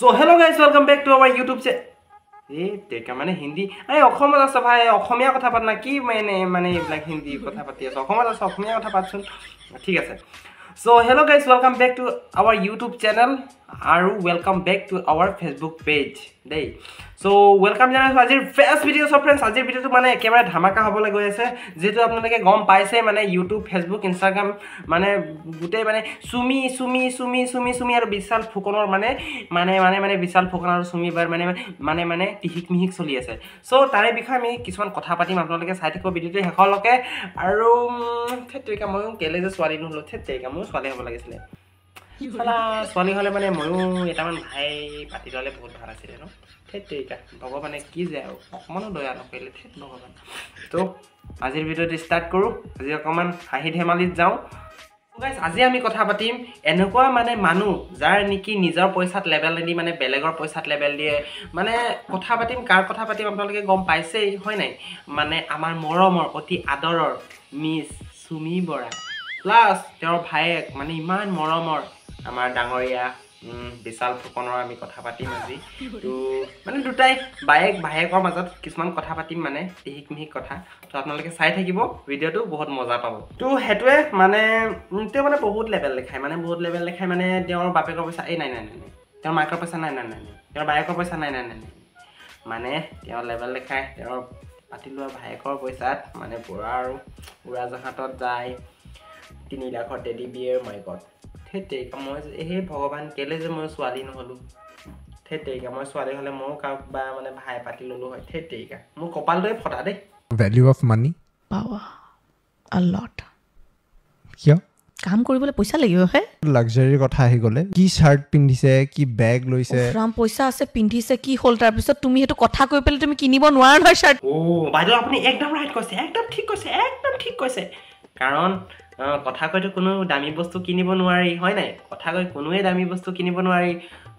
So hello guys, welcome back to our YouTube channel. Teka mane Hindi. Okhomot asa bhai, Okhomia kotha patna ki mane like Hindi kotha pati asa. Okhomot asa Okhomia kotha patsun. Thik ase. So hello guys, welcome back to our YouTube channel. Aru welcome back to our Facebook page. Dei. So welcome janaisu ajir first video so friends, ajir video tu mane ekebare dhamaka hobole goi ase. Jetu apnaleke gom paise mane YouTube, Facebook, Instagram mane gute mane sumi aru Bishal Phukonor mane Bishal Phukon aru sumi bar mane tihik mihik choli ase. So tare bikhoy ami kisuman kotha patim apnaleke sai thakbo video tu hekholoke aru thetrika moi kele je swali nulo thetrika moi swali hobo lagisile. Sala swali hole mane moyo eta man bhai pati dole bahut bhal asile no thetrika bhagwane ki je okmano doya nokele thet bhagwan. To আজিৰ ভিডিওটো start কৰো আজি অকমান হাঁহি ধেমালিত যাও guys আজি আমি কথা পাতিম এনেকুৱা মানে মানুহ যাৰ নেকি নিজৰ পইচাত লেভেল দি মানে বেলেগৰ পইচাত লেভেল দিয়ে মানে কথা পাতিম কাৰ কথা পাতিম আপোনালোকে গম পাইছেই হয় নাই মানে আমাৰ মৰমৰ অতি আদৰৰ মিস সুমি বৰা প্লাস তেওঁৰ ভাইক মানে ইমান মৰমৰ আমাৰ ডাঙৰীয়া Bishal Phukonor আমি কথা পাতিম আজি তো মানে দুটাই ভাইকৰ মাজত কিছুমান কথা পাতিম মানে তিহিক মিহিক কথা তো আপোনালোকে চাই থাকিব ভিডিওটো বহুত মজা পাব তো হেতুৱে মানে তে মানে বহুত লেভেল দেখাই মানে তেওঁৰ বাপেকৰ পইচা এই নাই তেওঁৰ মাইকৰ পইচা নাই তেওঁৰ বাইকৰ পইচা নাই মানে তেওঁৰ লেভেল দেখাই তেওঁৰ পাতিলোৱা ভাইকৰ পইচাত মানে পুৰা আৰু উৰাজাহাটত যায় 3 লাখৰ টেডি বিয়েৰ মাইকত থেতেকা মই হে ভগৱান কেলে যে মই সোৱালি নহলো থেতেকা মই সোৱালি হলে মই কাবা মানে ভাই পাতি ললো হয় থেতেকা মোৰ কপাল দই ফটা দে value of money power a lot কিয় কাম কৰিবলৈ পইচা লাগিব হে লাক্সাৰি কথা আহি গলে কি শাৰ্ট পিন্ধিছে কি ব্যাগ লৈছে ৰাম পইচা আছে পিন্ধিছে কি হল তাৰ পিছত তুমি হেতু কথা কৈ পেলে তুমি কিনিব নোৱাৰা নহয় শাৰ্ট ও বাইদেউ আপুনি একদম ৰাইট কৈছে একদম ঠিক কৈছে কাৰণ কথা কইতো কোনো দামী বস্তু কিনিব নোৱাৰি হয় নাই কথা কই কোনোৱে দামী বস্তু কিনিব নোৱাৰি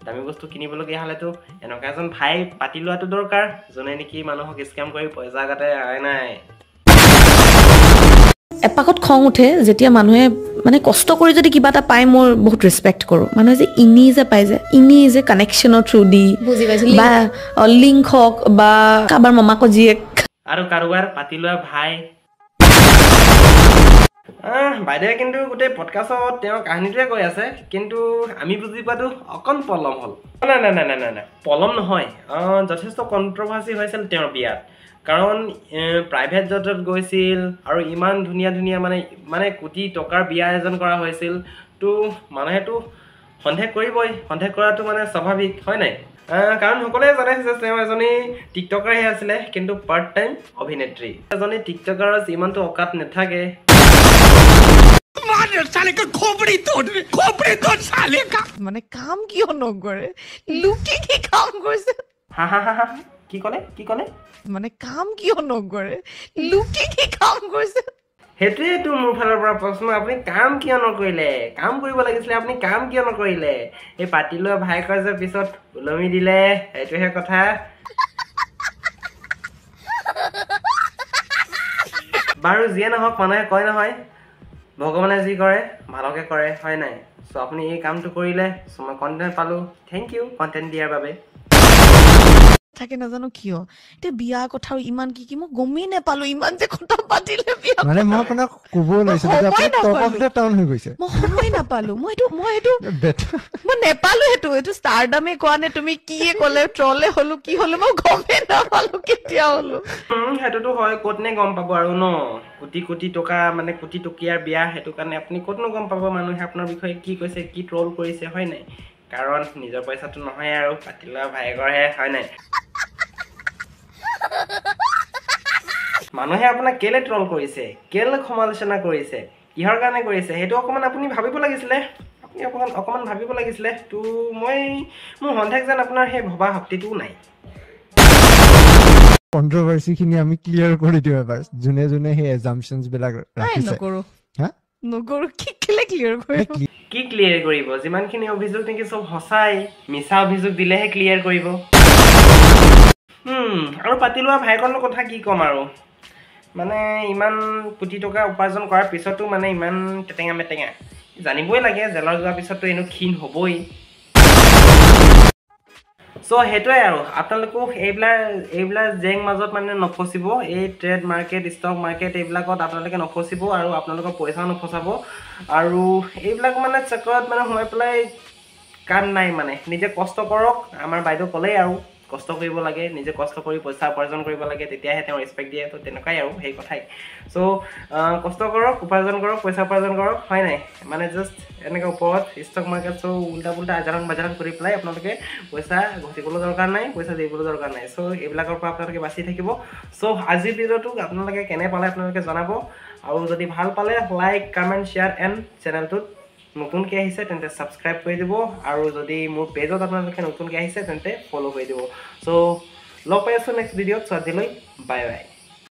দামী বস্তু কিনিবলগীয়া হলেতো এনেকা এজন ভাই পাতি লোৱাটো দৰকাৰ জনে নেকি মানুহক স্ক্যাম কৰি পইচা গাতে আই নাই এপাকত খং উঠে যেতিয়া মানুহে মানে কষ্ট কৰি যদি কিবা এটা পায় মোৰ বহুত ৰেসপেক্ট কৰো মানুহে যে ইনি যে কানেকশনৰ থ্ৰু দি বুজি পাইছিল বা লিংক হক বা কাবাৰ মামাকো জিয়েক আৰু কাৰোবাৰ পাতি লোৱা ভাই বাইদেউ কিন্তু গোটে পডকাষ্টত তেওঁ কাহিনীটোৱে কৈ আছে কিন্তু আমি বুজি পাতো অকন পলম হল না পলম নহয় যথেষ্ট কন্ট্ৰভাৰ্সি হৈছিল তেওঁৰ বিয়াত কাৰণ প্ৰাইভেট জেটত গৈছিল আৰু ইমান ধুনীয়া মানে কোটি টকাৰ বিয়া আয়োজন কৰা হৈছিল তো মানুহেটো সন্দেহ কৰিবই সন্দেহ কৰাটো মানে স্বাভাৱিক হয় নাই কাৰণ সকলোৱে জানে যে তেওঁ এজনী টিকটকাৰ হে আছিল কিন্তু পাৰ্ট টাইম অভিনেত্ৰী এজনী টিকটকাৰৰ ইমানটো অকাত নাথাকে साले का खोपड़ी तोड़ साले का মানে কাম কিয় নকৰে লুকি কি কাম কৰিছে হা কি কলে মানে কাম কিয় নকৰে লুকি কি কাম কৰিছে হেতুৱে তো মোৰ ফালৰ পৰা প্ৰশ্ন আপুনি কাম কিয় নকৰিলে কাম কৰিব লাগিছিলে আপুনি কাম কিয় নকৰিলে এই পাতি লোৱা ভাইকৰ যে পিছত উলমি দিলে এইটোহে কথা বাৰু যিয়ে নহওক মানুহে কয় নহয় ভগৱানে যি কৰে ভালকে কৰে হয় নাই সো আপুনি এই কামটো কৰিলে সো মই কন্টেন্ট পালো থ্যাংক ইউ কন্টেন্ট দিয়াৰ বাবে থাকে নাজানো কিয় তে বিয়া কথা ইমান কি মই গমেই নাপালো ইমান যে কথা পাতিলে বিয়া মানে মই আপোনাক ক'ব লৈছো যে আপুনি টপ অফ দা টাউন হৈ গৈছে মই সময় নাপালো মই নেপালো এইটো ষ্টাৰডামে কোৱা নে তুমি কিয়ে ক'লে ট্ৰলে হলো কি হলো মই গমেই নাপালো কেতিয়া হলো হেতুটো হয় ক'তনে গম পাব আৰু ন কোটি টকা মানে কোটি টকীয়াৰ বিয়া হেতু কাৰণে আপুনি ক'তনো গম পাব মানুহে আপোনাৰ বিষয়ে কি কৈছে কি ট্ৰল কৰিছে হয় নাই কাৰণ নিজৰ পইচাটো নহয় আৰু পাতিলা ভাইগৰহে হয় নাই মানুহে আপোনাক কেলে ট্ৰল কৰিছে কেলে সমালোচনা কৰিছে কিহৰ কাৰণে কৰিছে হেতু অকমান আপুনি ভাবিব লাগিছিলে অকমান ভাবিব লাগিছিলে তো মই মোৰ সন্দেহ যেন আপোনাৰ হে ভবা শক্তিটো নাই কন্ট্ৰভাৰ্সি খিনি আমি ক্লিয়াৰ কৰি দিও এবাৰ জুনে হে এজাম্পশনস বিলাক ৰাখিছে নকৰো কি কেলে ক্লিয়াৰ কৰিব কি ক্লিয়াৰ কৰিব যিমানখিনি অভিযোগ নেকি সব হসাই মিছা অভিযোগ দিলেহে ক্লিয়াৰ কৰিব আৰু পাতিলোৱা ভাইকনৰ কথা কি কম আৰু মানে ইমান কোটি টকা উপাৰ্জন কৰাৰ পিছতো মানে ইমান টেটেঙা জানিবই লাগে জেলৰ যোৱাৰ পিছতো এনো ক্ষীণ হ'বই সো সেইটোৱে আৰু আপোনালোকো এইবিলাক জেং মাজত মানে নফচিব এই ট্ৰেড মাৰ্কেট ষ্টক মাৰ্কেট এইবিলাকত আপোনালোকে নফচিব আৰু আপোনালোকৰ পইচাও নফচাব আৰু এইবিলাক মানে চক্ৰত মানে সোমাই পেলাই কাম নাই মানে নিজে কষ্ট কৰক আমাৰ বাইদেউ ক'লেই আৰু কষ্ট কৰিব লাগে নিজে কষ্ট কৰি পইচা উপাৰ্জন কৰিব লাগে তেতিয়াহে তেওঁ ৰেচপেক্ট দিয়ে তো তেনেকুৱাই আৰু সেই কথাই সো কষ্ট কৰক উপাৰ্জন কৰক পইচা উপাৰ্জন কৰক হয় নাই মানে জাষ্ট এনেকৈ ওপৰত ষ্টক মাৰ্কেট সো উল্টা পুল্টা আজাৰণ বাজাৰণ কৰি পেলাই আপোনালোকে পইচা ঘটিবলৈ দৰকাৰ নাই পইচা দিবলৈ দৰকাৰ নাই সো এইবিলাকৰ পৰা আপোনালোকে বাচি থাকিব সো আজিৰ ভিডিঅ'টো আপোনালোকে কেনে পালে আপোনালোকে জনাব আৰু যদি ভাল পালে লাইক কমেণ্ট শ্বেয়াৰ এণ্ড চেনেলটোত নতুনকৈ আহিছে তেন্তে ছাবস্ক্ৰাইব কৰি দিব আৰু যদি মোৰ পেজত আপোনালোকে নতুনকৈ আহিছে তেন্তে ফ'ল' কৰি দিব সো লগ পাই আছোঁ নেক্সট ভিডিঅ'ত চ' আজিলৈ বাই বাই